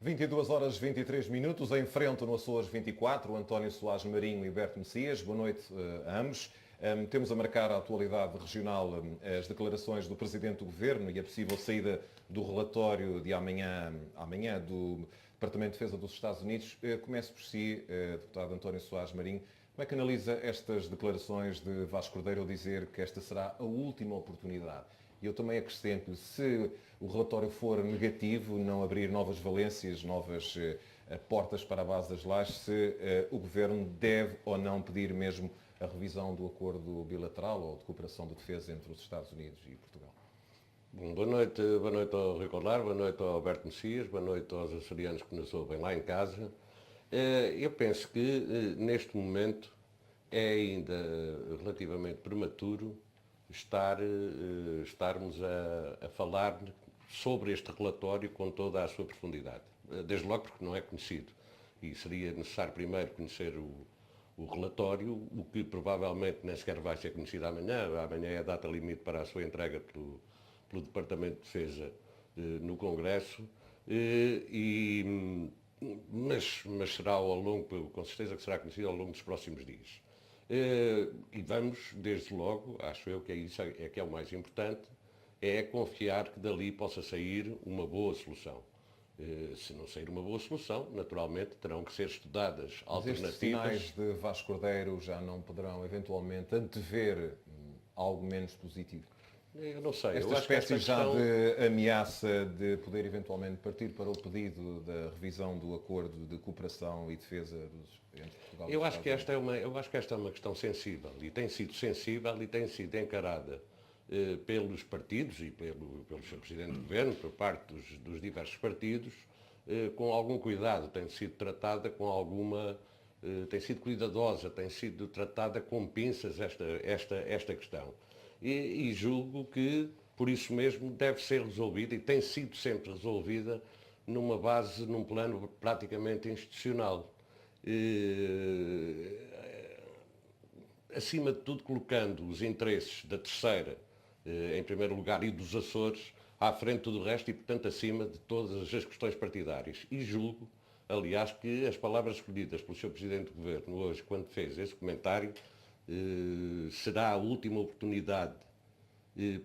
22 horas 23 minutos, em frente no Açores 24, António Soares Marinho e Berto Messias. Boa noite a ambos. Temos a marcar a atualidade regional as declarações do Presidente do Governo e a possível saída do relatório de amanhã do Departamento de Defesa dos Estados Unidos. Começo por si, deputado António Soares Marinho. Como é que analisa estas declarações de Vasco Cordeiro ao dizer que esta será a última oportunidade? E eu também acrescento-lhe, se o relatório for negativo, não abrir novas valências, novas portas para a base das lajes, se o Governo deve ou não pedir mesmo a revisão do acordo bilateral ou de cooperação de defesa entre os Estados Unidos e Portugal. Bom, boa noite ao Rui Colar, boa noite ao Alberto Messias, boa noite aos açorianos que nos ouvem lá em casa. Eu penso que neste momento é ainda relativamente prematuro estarmos a falar sobre este relatório com toda a sua profundidade. Desde logo porque não é conhecido. E seria necessário primeiro conhecer o relatório, o que provavelmente nem sequer vai ser conhecido amanhã. Amanhã é a data limite para a sua entrega pelo Departamento de Defesa no Congresso. Mas será ao longo, com certeza que será conhecido ao longo dos próximos dias. E vamos, desde logo, acho eu que é isso que é o mais importante, é confiar que dali possa sair uma boa solução. Se não sair uma boa solução, naturalmente terão que ser estudadas alternativas. Estes sinais de Vasco Cordeiro já não poderão eventualmente antever algo menos positivo? Eu não sei. Esta espécie já de ameaça de poder eventualmente partir para o pedido da revisão do acordo de cooperação e defesa entre Portugal e eu acho que esta é uma questão sensível e tem sido sensível e tem sido encarada pelos partidos e pelo Sr. Presidente do Governo, por parte dos diversos partidos, com algum cuidado, tem sido tratada com alguma... tem sido cuidadosa, tem sido tratada com pinças esta questão. E julgo que, por isso mesmo, deve ser resolvida e tem sido sempre resolvida num plano praticamente institucional. Acima de tudo, colocando os interesses da terceira, em primeiro lugar, e dos Açores, à frente de tudo o resto e, portanto, acima de todas as questões partidárias. E julgo, aliás, que as palavras escolhidas pelo Sr. Presidente do Governo hoje, quando fez esse comentário, será a última oportunidade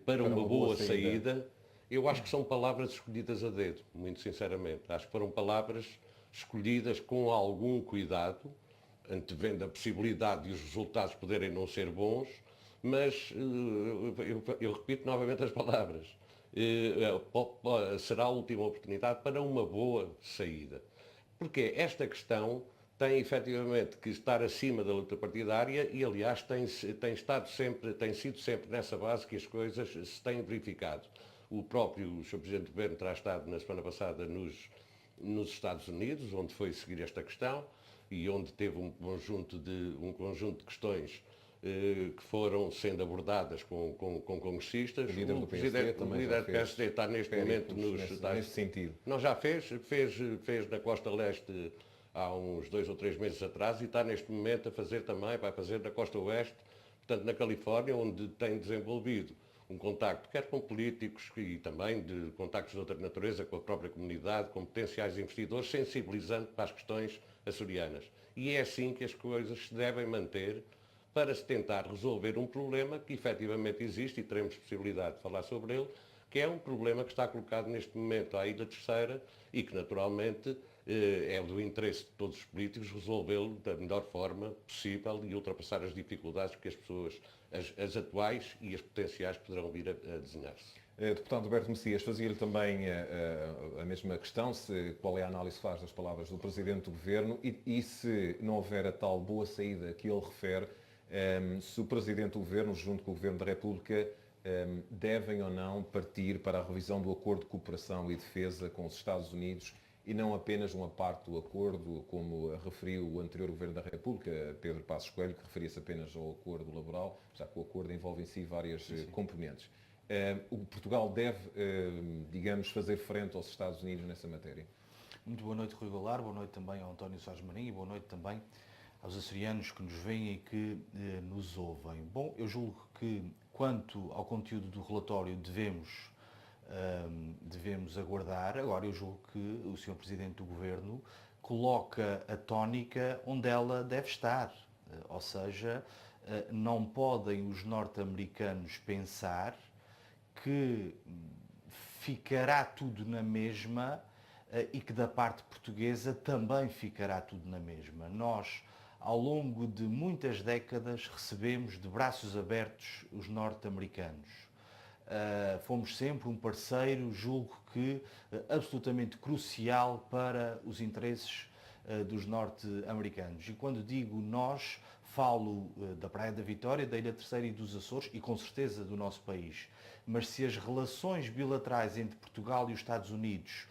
para uma boa saída. Eu acho que são palavras escolhidas a dedo, muito sinceramente. Acho que foram palavras escolhidas com algum cuidado, antevendo a possibilidade de os resultados poderem não ser bons, mas eu repito novamente as palavras. Será a última oportunidade para uma boa saída. Porque esta questão tem efetivamente que estar acima da luta partidária e, aliás, tem sido sempre nessa base que as coisas se têm verificado. O próprio Sr. Presidente do Governo terá estado na semana passada nos Estados Unidos, onde foi seguir esta questão e onde teve um conjunto de questões que foram sendo abordadas com congressistas. O líder do PSD também líder do PSD está neste momento nesse sentido. Não, já fez na Costa Leste há uns 2 ou 3 meses atrás e está neste momento a fazer também, vai fazer na Costa Oeste, portanto na Califórnia, onde tem desenvolvido um contacto, quer com políticos e também de contactos de outra natureza, com a própria comunidade, com potenciais investidores, sensibilizando para as questões açorianas. E é assim que as coisas se devem manter para se tentar resolver um problema que efetivamente existe e teremos possibilidade de falar sobre ele, que é um problema que está colocado neste momento à Ilha Terceira e que naturalmente é do interesse de todos os políticos resolvê-lo da melhor forma possível e ultrapassar as dificuldades que as pessoas, as atuais e as potenciais, poderão vir a desenhar-se. Deputado Alberto Messias, fazia-lhe também a mesma questão, qual é a análise que faz das palavras do Presidente do Governo e se não houver a tal boa saída que ele refere, se o Presidente do Governo, junto com o Governo da República, devem ou não partir para a revisão do Acordo de Cooperação e Defesa com os Estados Unidos e não apenas uma parte do acordo, como referiu o anterior Governo da República, Pedro Passos Coelho, que referia-se apenas ao acordo laboral, já que o acordo envolve em si várias componentes. O Portugal deve, digamos, fazer frente aos Estados Unidos nessa matéria? Muito boa noite, Rui Goulart, boa noite também ao António Soares Marinho e boa noite também aos açorianos que nos veem e que nos ouvem. Bom, eu julgo que, quanto ao conteúdo do relatório, devemos devemos aguardar. Agora, eu julgo que o Sr. Presidente do Governo coloca a tónica onde ela deve estar. Ou seja, não podem os norte-americanos pensar que ficará tudo na mesma e que da parte portuguesa também ficará tudo na mesma. Nós, ao longo de muitas décadas, recebemos de braços abertos os norte-americanos. Fomos sempre um parceiro, julgo que absolutamente crucial para os interesses dos norte-americanos. E quando digo nós, falo da Praia da Vitória, da Ilha Terceira e dos Açores e com certeza do nosso país. Mas se as relações bilaterais entre Portugal e os Estados Unidos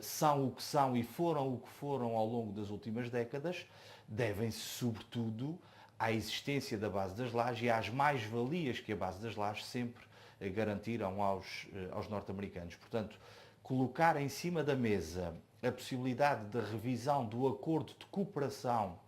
são o que são e foram o que foram ao longo das últimas décadas, devem-se sobretudo à existência da Base das Lajes e às mais-valias que a Base das Lajes sempre garantiram aos norte-americanos. Portanto, colocar em cima da mesa a possibilidade da revisão do acordo de cooperação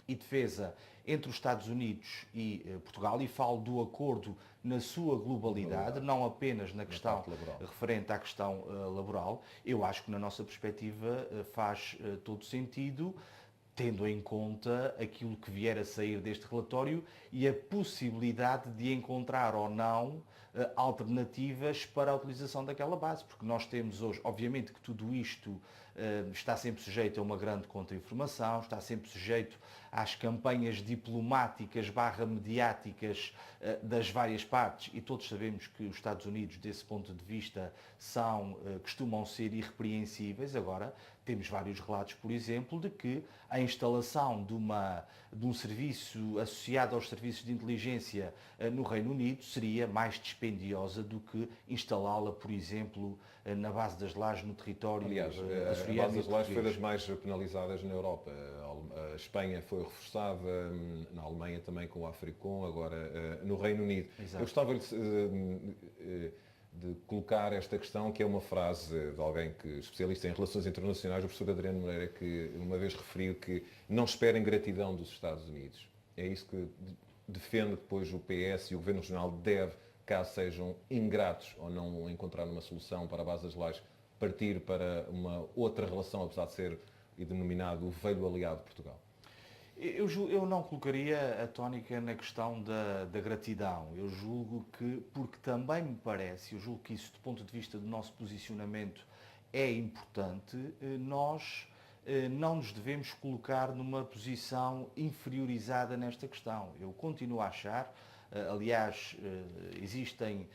e defesa entre os Estados Unidos e Portugal, e falo do acordo na sua globalidade, não apenas na questão referente à questão laboral, eu acho que na nossa perspectiva faz todo sentido, tendo em conta aquilo que vier a sair deste relatório e a possibilidade de encontrar ou não alternativas para a utilização daquela base, porque nós temos hoje, obviamente que tudo isto está sempre sujeito a uma grande contra-informação, está sempre sujeito às campanhas diplomáticas /mediáticas das várias partes, e todos sabemos que os Estados Unidos, desse ponto de vista, costumam ser irrepreensíveis. Agora, temos vários relatos, por exemplo, de que a instalação de um serviço associado aos serviços de inteligência no Reino Unido seria mais dispendiosa do que instalá-la, por exemplo, na Base das Lajes no território açoriano. A Base das Lajes foi das mais penalizadas na Europa. A Espanha foi reforçada, na Alemanha também com o Africom, agora no Reino Unido. Exato. Eu gostava de colocar esta questão, que é uma frase de alguém especialista em relações internacionais, o professor Adriano Moreira, que uma vez referiu que não esperem gratidão dos Estados Unidos. É isso que defende depois o PS e o Governo Regional deve, caso sejam ingratos ou não encontrar uma solução para a Base das Lajes, partir para uma outra relação, apesar de ser denominado o velho aliado de Portugal. Eu não colocaria a tónica na questão da gratidão. Eu julgo que, porque também me parece, eu julgo que isso do ponto de vista do nosso posicionamento é importante, nós não nos devemos colocar numa posição inferiorizada nesta questão. Eu continuo a achar, aliás, existem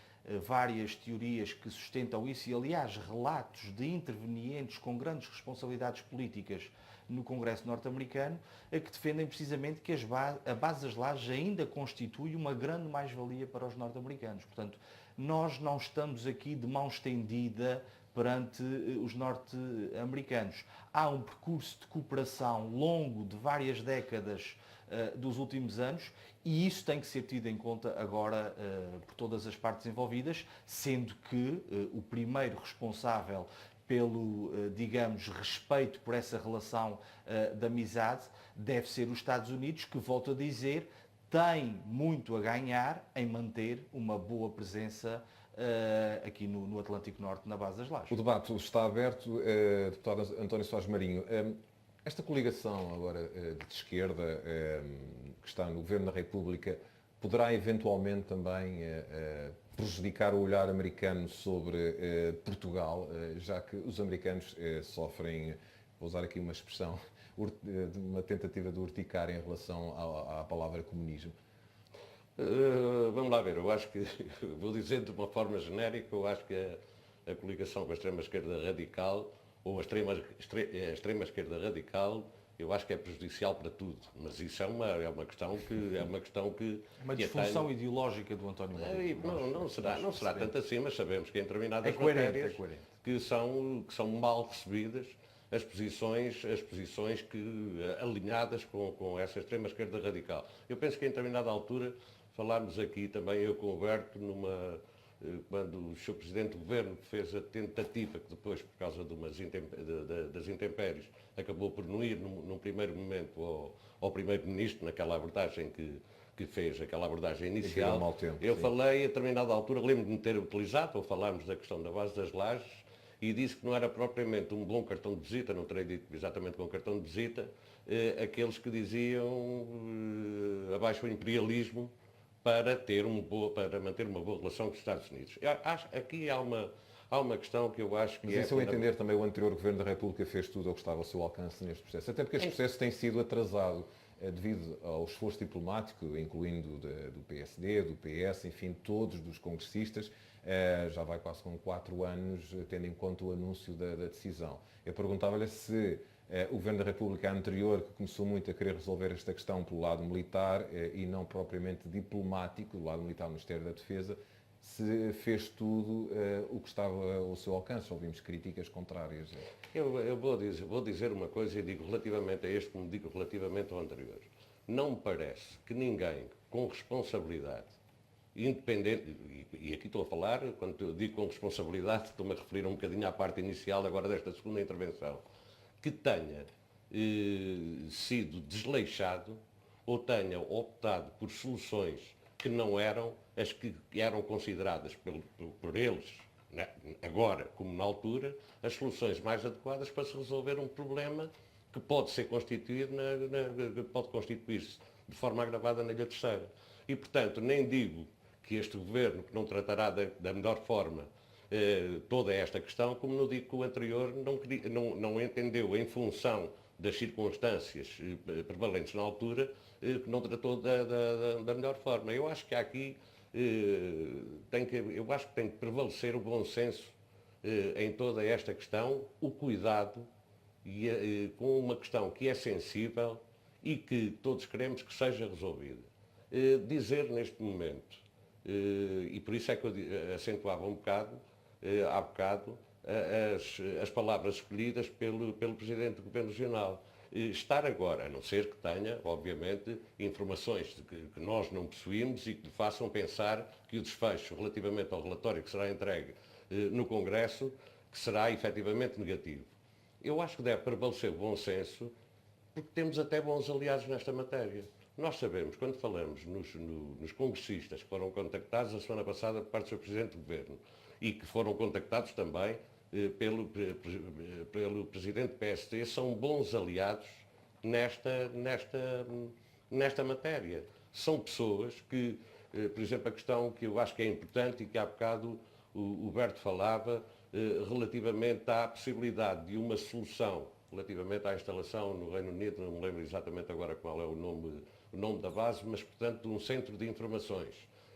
várias teorias que sustentam isso e, aliás, relatos de intervenientes com grandes responsabilidades políticas no Congresso norte-americano que defendem precisamente que a Base das Lajes ainda constitui uma grande mais-valia para os norte-americanos. Portanto, nós não estamos aqui de mão estendida perante os norte-americanos. Há um percurso de cooperação longo de várias décadas dos últimos anos e isso tem que ser tido em conta agora por todas as partes envolvidas, sendo que o primeiro responsável pelo, digamos, respeito por essa relação de amizade deve ser os Estados Unidos, que, volto a dizer, tem muito a ganhar em manter uma boa presença aqui no Atlântico Norte, na Base das Lajes. O debate está aberto. Deputado António Soares Marinho, esta coligação agora de esquerda que está no Governo da República poderá eventualmente também prejudicar o olhar americano sobre Portugal, já que os americanos sofrem, vou usar aqui uma expressão, uma tentativa de urticar em relação à palavra comunismo? Vamos lá ver, eu acho que, vou dizer de uma forma genérica, eu acho que a coligação com a extrema-esquerda radical, ou a extrema-esquerda radical, eu acho que é prejudicial para tudo, mas isso é uma questão que... Uma disfunção ideológica do António Marinho. Não será tanto assim, mas sabemos que em determinadas matérias que são mal recebidas as posições alinhadas com essa extrema-esquerda radical. Eu penso que em determinada altura falámos aqui também, eu com o Alberto, quando o Sr. Presidente do Governo fez a tentativa, que depois, por causa das intempéries, acabou por não ir num primeiro momento ao Primeiro-Ministro, naquela abordagem que que fez aquela abordagem deu inicial, mau tempo, eu sim. falei, a determinada altura, lembro-me de me ter utilizado, ou falámos da questão da base das lajes, e disse que não era propriamente um bom cartão de visita, não terei dito exatamente com cartão de visita, aqueles que diziam abaixo o imperialismo para, para manter uma boa relação com os Estados Unidos. Aqui há uma questão que eu acho que Mas se eu entender também o anterior Governo da República fez tudo o que estava ao seu alcance neste processo. Até porque este processo tem sido atrasado devido ao esforço diplomático, incluindo do PSD, do PS, enfim, todos dos congressistas. Já vai quase com 4 anos, tendo em conta o anúncio da decisão. Eu perguntava-lhe se o Governo da República anterior, que começou muito a querer resolver esta questão pelo lado militar e não propriamente diplomático, do lado militar do Ministério da Defesa, se fez tudo o que estava ao seu alcance. Ouvimos críticas contrárias. Eu vou dizer uma coisa e digo relativamente a este, como digo relativamente ao anterior. Não me parece que ninguém com responsabilidade, independente, e aqui estou a falar, quando eu digo com responsabilidade, estou-me a referir um bocadinho à parte inicial agora desta segunda intervenção, que tenha sido desleixado ou tenha optado por soluções que não eram as que eram consideradas por eles, né, agora como na altura, as soluções mais adequadas para se resolver um problema que pode ser constituído, pode constituir-se de forma agravada na Ilha Terceira. E, portanto, nem digo que este governo, que não tratará da melhor forma toda esta questão, como não digo que o anterior não entendeu, em função das circunstâncias prevalentes na altura, que não tratou da melhor forma. Eu acho que aqui tem que prevalecer o bom senso em toda esta questão, o cuidado com uma questão que é sensível e que todos queremos que seja resolvida. Dizer neste momento, e por isso é que eu acentuava um bocado, há bocado, as palavras escolhidas pelo Presidente do Governo Regional. Estar agora, a não ser que tenha, obviamente, informações que nós não possuímos e que lhe façam pensar que o desfecho relativamente ao relatório que será entregue no Congresso, que será efetivamente negativo. Eu acho que deve prevalecer o bom senso, porque temos até bons aliados nesta matéria. Nós sabemos, quando falamos nos congressistas que foram contactados a semana passada por parte do Sr. Presidente do Governo e que foram contactados também pelo Presidente do PSD, são bons aliados nesta matéria. São pessoas que, por exemplo, a questão que eu acho que é importante e que há bocado o Berto falava, relativamente à possibilidade de uma solução relativamente à instalação no Reino Unido, não me lembro exatamente agora qual é o nome da base, mas, portanto, de um centro de informações.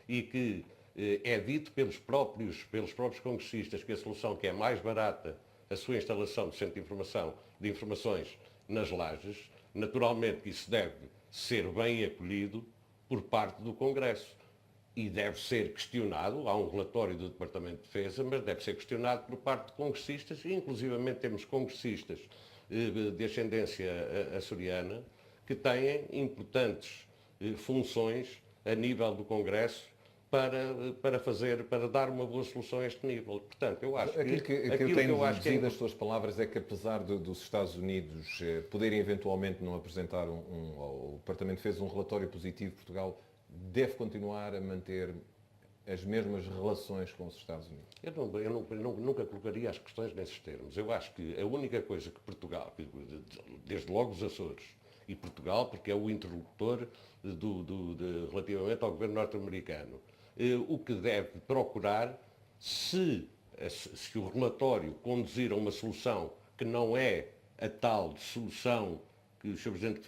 E que é dito pelos próprios congressistas que a solução que é mais barata, a sua instalação de centro de informações nas Lajes, naturalmente que isso deve ser bem acolhido por parte do Congresso. E deve ser questionado, há um relatório do Departamento de Defesa, mas deve ser questionado por parte de congressistas, e inclusivamente temos congressistas de ascendência açoriana, que têm importantes funções a nível do Congresso para dar uma boa solução a este nível. Portanto, eu acho aquilo que eu tenho deduzido das suas palavras é que, apesar dos Estados Unidos poderem eventualmente não apresentar o Departamento de Defesa um relatório positivo, Portugal deve continuar a manter as mesmas relações com os Estados Unidos? Eu nunca colocaria as questões nesses termos. Eu acho que a única coisa que Portugal, desde logo os Açores, e Portugal, porque é o interlocutor relativamente ao governo norte-americano, o que deve procurar, se o relatório conduzir a uma solução que não é a tal solução que o Sr. Presidente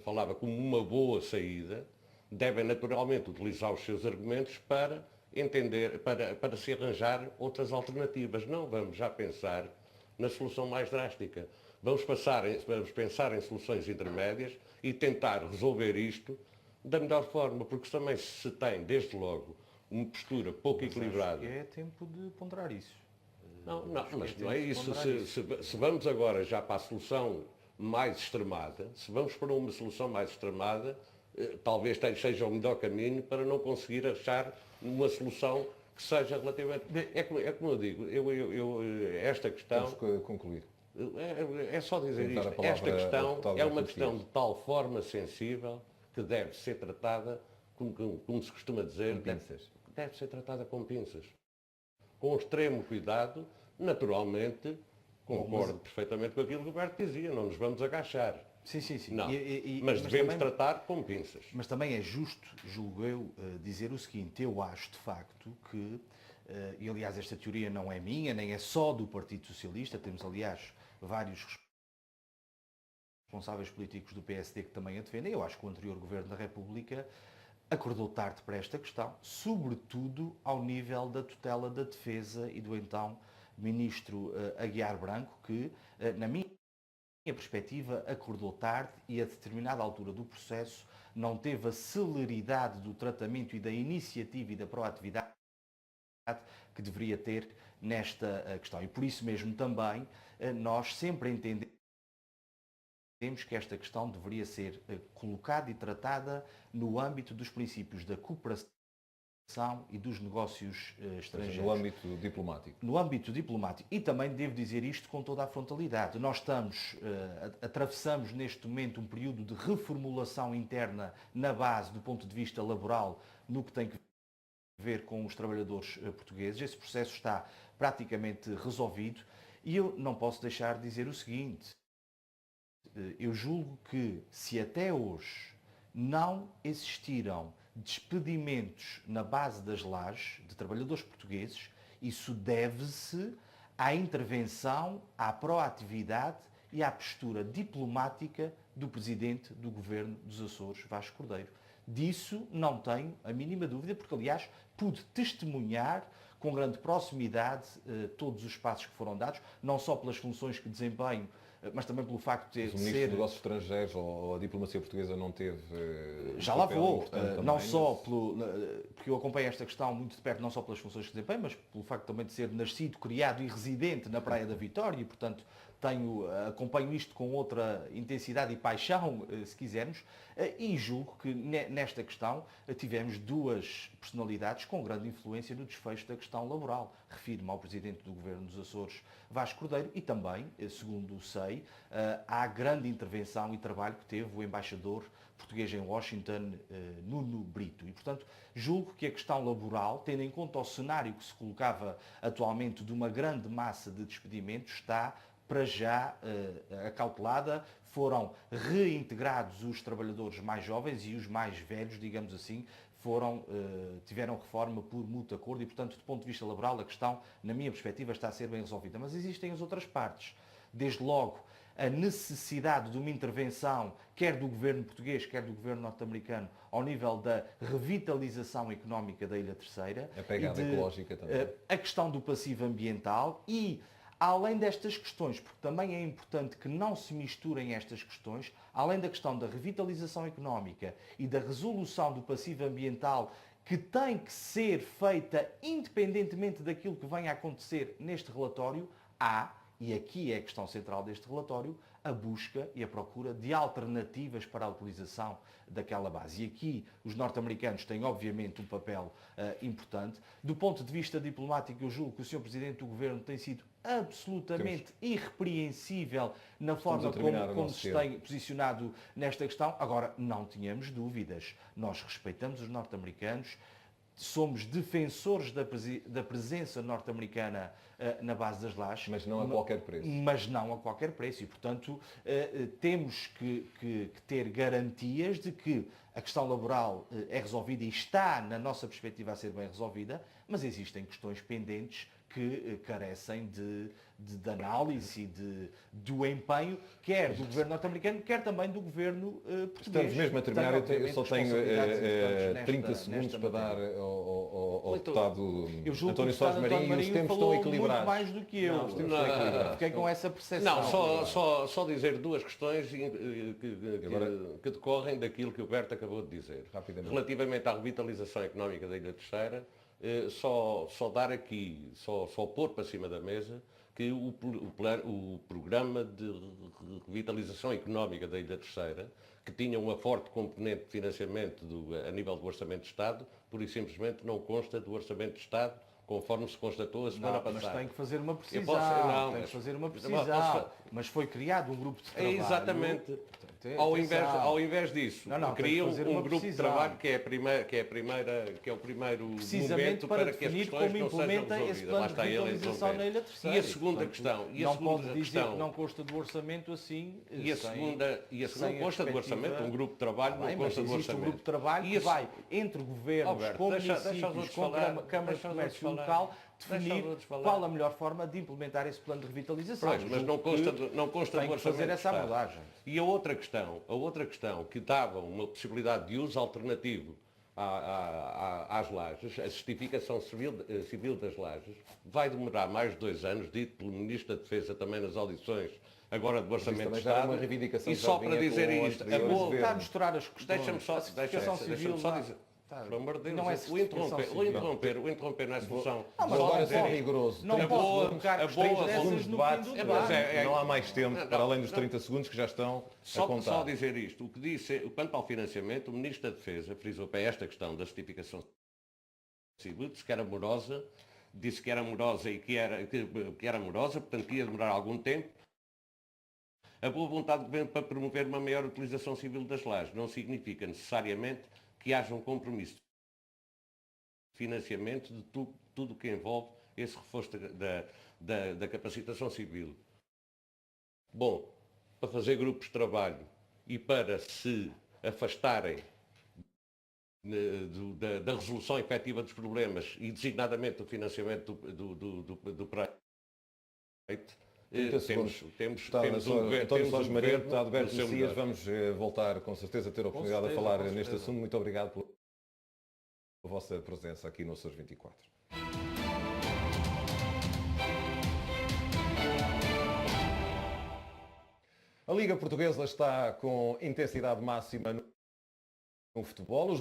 falava como uma boa saída, devem naturalmente utilizar os seus argumentos para entender, para se arranjar outras alternativas. Não vamos já pensar na solução mais drástica. Vamos pensar em soluções intermédias e tentar resolver isto da melhor forma, porque também se tem, desde logo, uma postura pouco equilibrada. É tempo de ponderar isso. Mas não é isso. Se vamos agora já para a solução mais extremada, se vamos para uma solução mais extremada, talvez seja o melhor caminho para não conseguir achar uma solução que seja relativamente... É como eu digo, esta questão... Temos que concluir. É só dizer isto. Esta questão é uma questão de tal forma sensível que deve ser tratada como se costuma dizer, Com pinças. deve ser tratada com pinças. Com extremo cuidado, naturalmente, concordo perfeitamente com aquilo que o Roberto dizia, não nos vamos agachar. Sim, sim, sim. Não, Mas mas devemos também, tratar com pinças. mas também é justo, julgo eu, dizer o seguinte: eu acho de facto que, e aliás esta teoria não é minha, nem é só do Partido Socialista, temos aliás vários responsáveis políticos do PSD que também a defendem. Eu acho que o anterior Governo da República acordou tarde para esta questão, sobretudo ao nível da tutela da defesa e do então Ministro Aguiar Branco, que, na minha perspectiva, acordou tarde e a determinada altura do processo não teve a celeridade do tratamento e da iniciativa e da proatividade que deveria ter nesta questão. E por isso mesmo também nós sempre entendemos que esta questão deveria ser colocada e tratada no âmbito dos princípios da cooperação e dos negócios estrangeiros. No âmbito diplomático. No âmbito diplomático. E também devo dizer isto com toda a frontalidade. Nós atravessamos neste momento um período de reformulação interna na base do ponto de vista laboral, no que tem que ver com os trabalhadores portugueses. Esse processo está praticamente resolvido e eu não posso deixar de dizer o seguinte: eu julgo que se até hoje não existiram despedimentos na base das lajes de trabalhadores portugueses, isso deve-se à intervenção, à proatividade e à postura diplomática do Presidente do Governo dos Açores, Vasco Cordeiro. Disso não tenho a mínima dúvida, porque aliás pude testemunhar com grande proximidade todos os passos que foram dados, não só pelas funções que desempenho, mas também pelo facto de Mas o Ministro dos Negócios Estrangeiros ou a diplomacia portuguesa não teve... Já lá vou, não também, só porque eu acompanho esta questão muito de perto, não só pelas funções que desempenho, mas pelo facto também de ser nascido, criado e residente na Praia da Vitória e, portanto, acompanho isto com outra intensidade e paixão, se quisermos, e julgo que nesta questão tivemos duas personalidades com grande influência no desfecho da questão laboral. Refiro-me ao Presidente do Governo dos Açores, Vasco Cordeiro, e também, segundo sei, à grande intervenção e trabalho que teve o embaixador português em Washington, Nuno Brito. E, portanto, julgo que a questão laboral, tendo em conta o cenário que se colocava atualmente de uma grande massa de despedimentos, está para já acautelada. Foram reintegrados os trabalhadores mais jovens e os mais velhos, digamos assim, tiveram reforma por mútuo acordo e, portanto, do ponto de vista laboral, a questão, na minha perspectiva, está a ser bem resolvida. Mas existem as outras partes. Desde logo, a necessidade de uma intervenção, quer do governo português, quer do governo norte-americano, ao nível da revitalização económica da Ilha Terceira. A pegada ecológica também. A questão do passivo ambiental e, além destas questões, porque também é importante que não se misturem estas questões, além da questão da revitalização económica e da resolução do passivo ambiental, que tem que ser feita independentemente daquilo que venha a acontecer neste relatório, e aqui é a questão central deste relatório, a busca e a procura de alternativas para a utilização daquela base. E aqui os norte-americanos têm, obviamente, um papel importante. Do ponto de vista diplomático, eu julgo que o Sr. Presidente do Governo tem sido absolutamente irrepreensível na forma como se tem posicionado nesta questão. Agora, não tínhamos dúvidas. Nós respeitamos os norte-americanos, somos defensores da presença norte-americana na base das lajes. Mas não a qualquer preço. Mas não a qualquer preço. E, portanto, temos que ter garantias de que a questão laboral é resolvida e está, na nossa perspectiva, a ser bem resolvida, mas existem questões pendentes que carecem de análise e do empenho, quer do governo norte-americano, quer também do governo português. Estamos mesmo a terminar, eu só tenho 30 segundos para dar ao deputado António Soares Marinho, e os tempos estão equilibrados. Muito mais do que eu. Fiquei com essa percepção. Não, só dizer duas questões que decorrem daquilo que o Berto acabou de dizer. Rapidamente. Relativamente à revitalização económica da Ilha Terceira, só dar aqui, só pôr para cima da mesa que o programa de revitalização económica da Ilha Terceira, que tinha uma forte componente de financiamento a nível do Orçamento de Estado, pura e simplesmente não consta do Orçamento de Estado, conforme se constatou a semana passada. Mas tem que fazer uma precisão. Mas foi criado um grupo de trabalho. Exatamente. Ao invés disso, Não, criam tem que fazer um uma grupo de precisão. trabalho que é o primeiro Precisamente momento para para que as definir questões como não sejam implementa esse resolvidas. plano Lá de está ele a revitalização na interromper. Ilha Terceira. E a segunda questão. Não pode dizer que não consta do orçamento assim. E a segunda sem não consta do perspectiva- orçamento, um grupo de trabalho Bem, não consta mas do existe um orçamento. grupo de trabalho E que esse- vai entre governos, Alberto, com deixa os municípios, outros com falar, câmaras de deixa os comércio outros local, falar. definir Deixa os outros falar. qual a melhor forma de implementar esse plano de revitalização. Pois, mas Julgo não consta, que não consta tem do que fazer orçamento essa de Estado. abordagem. E a outra questão que dava uma possibilidade de uso alternativo às lajes, a certificação civil das lajes, vai demorar mais de 2 anos, dito pelo Ministro da Defesa também nas audições, agora do Orçamento também de já era Estado. uma reivindicação E que só já para vinha dizer com o isto, anterior governo. Está a misturar as questões. deixa-me só A certificação civil dizer. Tá. Pelo amor de Deus, Não é o certificação civil. interromper não é solução. Não, mas Vou só agora dizer- ser rigoroso. Não Tem posso boa- colocar a questões boa- dessas segundos no de debate, fim do mas debate. não há mais tempo, Não, para além dos não. 30 segundos que já estão a Só contar. dizer isto, o que disse, quanto ao financiamento, o Ministro da Defesa frisou para esta questão da certificação civil, disse que era morosa, e que era morosa, portanto que ia demorar algum tempo. A boa vontade do Governo para promover uma maior utilização civil das lajes não significa necessariamente que haja um compromisso de financiamento de tudo o que envolve esse reforço da capacitação civil. Bom, para fazer grupos de trabalho e para se afastarem da resolução efetiva dos problemas e designadamente do financiamento do projeto, 30 segundos. temos Está um governo, António Sós Marino, está Alberto no seu Messias. melhor. Vamos voltar com certeza a ter a oportunidade de certeza, falar com neste certeza. assunto. Muito obrigado pela vossa presença aqui no Açores 24. A Liga Portuguesa está com intensidade máxima no futebol. Os